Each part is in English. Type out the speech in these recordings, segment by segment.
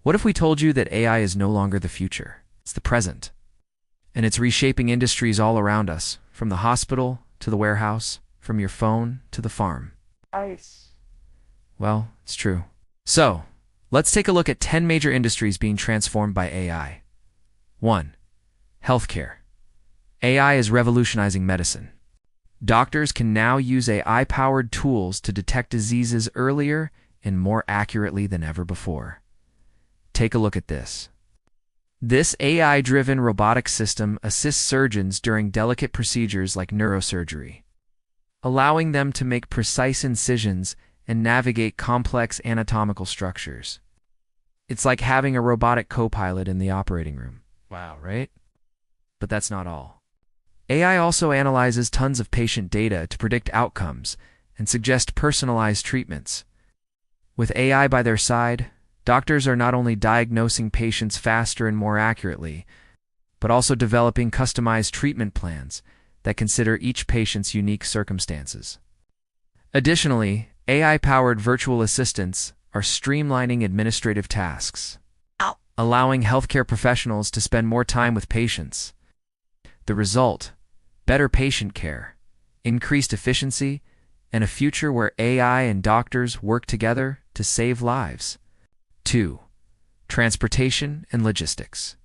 What if we told you that AI is no longer the future? It's the present. And it's reshaping industries all around us, from the hospital to the warehouse, from your phone to the farm. Nice. Well, it's true. So, let's take a look at 10 major industries being transformed by AI. 1. Healthcare. AI is revolutionizing medicine. Doctors can now use AI-powered tools to detect diseases earlier and more accurately than ever before. Take a look at this. This AI-driven robotic system assists surgeons during delicate procedures like neurosurgery, allowing them to make precise incisions and navigate complex anatomical structures. It's like having a robotic co-pilot in the operating room. Wow, right? But that's not all. AI also analyzes tons of patient data to predict outcomes and suggest personalized treatments. With AI by their side, doctors are not only diagnosing patients faster and more accurately, but also developing customized treatment plans that consider each patient's unique circumstances. Additionally, AI-powered virtual assistants are streamlining administrative tasks, allowing healthcare professionals to spend more time with patients. The result: better patient care, increased efficiency, and a future where AI and doctors work together to save lives. 2. Transportation and logistics.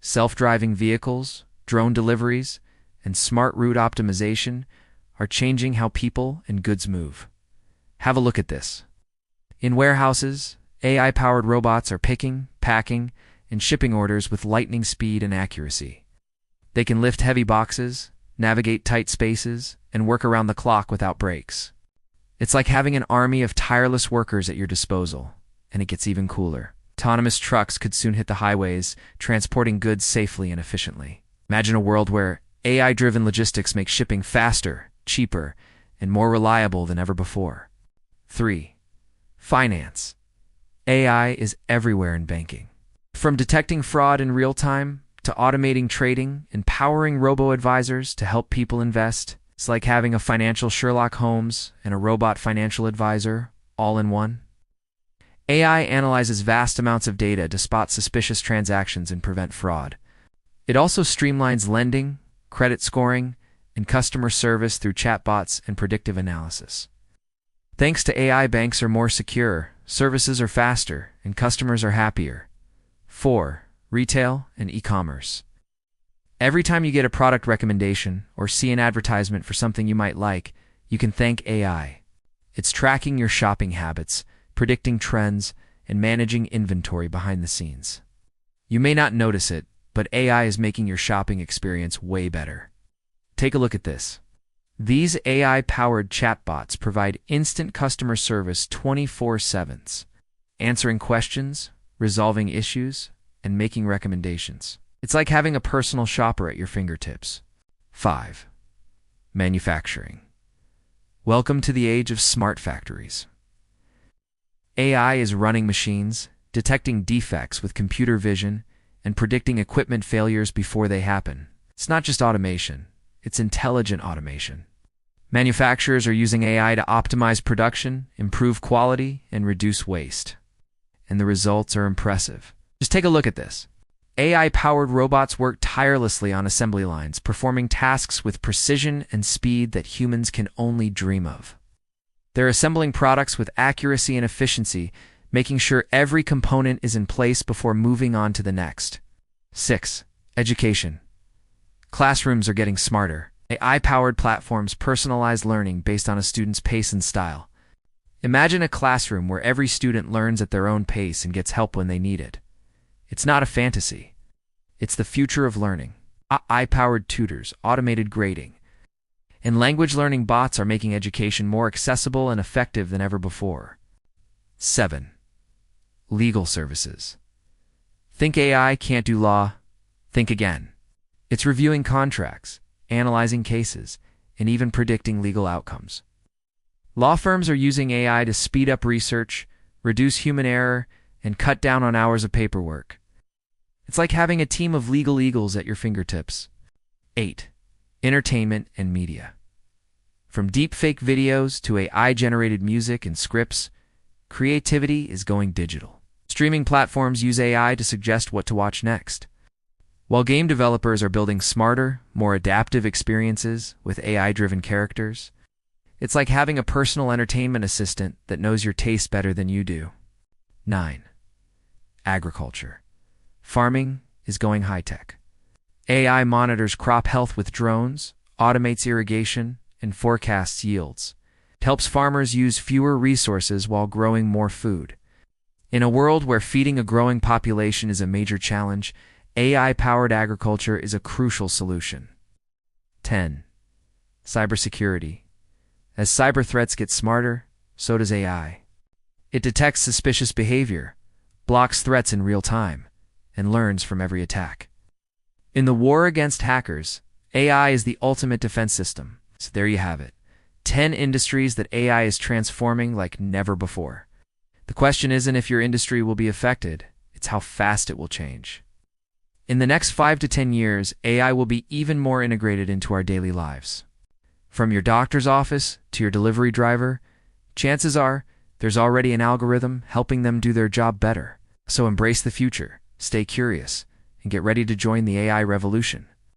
Self-driving vehicles, drone deliveries, and smart route optimization are changing how people and goods move. Have a look at this. In warehouses, AI-powered robots are picking, packing, and shipping orders with lightning speed and accuracy. They can lift heavy boxes, navigate tight spaces, and work around the clock without breaks. It's like having an army of tireless workers at your disposal. And it gets even cooler. Autonomous trucks could soon hit the highways, transporting goods safely and efficiently. Imagine a world where AI-driven logistics make shipping faster, cheaper, and more reliable than ever before. 3. Finance. AI is everywhere in banking. From detecting fraud in real time to automating trading and powering robo-advisors to help people invest, it's like having a financial Sherlock Holmes and a robot financial advisor all in one. AI analyzes vast amounts of data to spot suspicious transactions and prevent fraud. It also streamlines lending, credit scoring, and customer service through chatbots and predictive analysis. Thanks to AI, banks are more secure, services are faster, and customers are happier. 4. Retail and e-commerce. Every time you get a product recommendation or see an advertisement for something you might like, you can thank AI. It's tracking your shopping habits, predicting trends, and managing inventory behind the scenes. You may not notice it, but AI is making your shopping experience way better. Take a look at this. These AI-powered chatbots provide instant customer service 24/7, answering questions, resolving issues, and making recommendations. It's like having a personal shopper at your fingertips. 5. Manufacturing. Welcome to the age of smart factories. AI is running machines, detecting defects with computer vision, and predicting equipment failures before they happen. It's not just automation, it's intelligent automation. Manufacturers are using AI to optimize production, improve quality, and reduce waste. And the results are impressive. Just take a look at this. AI-powered robots work tirelessly on assembly lines, performing tasks with precision and speed that humans can only dream of. They're assembling products with accuracy and efficiency, making sure every component is in place before moving on to the next. 6. Education. Classrooms are getting smarter. AI-powered platforms personalize learning based on a student's pace and style. Imagine a classroom where every student learns at their own pace and gets help when they need it. It's not a fantasy. It's the future of learning. AI-powered tutors, automated grading, and language learning bots are making education more accessible and effective than ever before. 7. Legal services. Think AI can't do law? Think again. It's reviewing contracts, analyzing cases, and even predicting legal outcomes. Law firms are using AI to speed up research, reduce human error, and cut down on hours of paperwork. It's like having a team of legal eagles at your fingertips. 8. Entertainment and media. From deepfake videos to AI-generated music and scripts, creativity is going digital. Streaming platforms use AI to suggest what to watch next, while game developers are building smarter, more adaptive experiences with AI-driven characters. It's like having a personal entertainment assistant that knows your taste better than you do. 9. Agriculture. Farming is going high-tech. AI monitors crop health with drones, automates irrigation, and forecasts yields. It helps farmers use fewer resources while growing more food. In a world where feeding a growing population is a major challenge, AI-powered agriculture is a crucial solution. 10. Cybersecurity. As cyber threats get smarter, so does AI. It detects suspicious behavior, blocks threats in real time, and learns from every attack. In the war against hackers, AI is the ultimate defense system. So there you have it. 10 industries that AI is transforming like never before. The question isn't if your industry will be affected, it's how fast it will change. In the next 5 to 10 years, AI will be even more integrated into our daily lives. From your doctor's office to your delivery driver, chances are there's already an algorithm helping them do their job better. So embrace the future, stay curious, and get ready to join the AI revolution.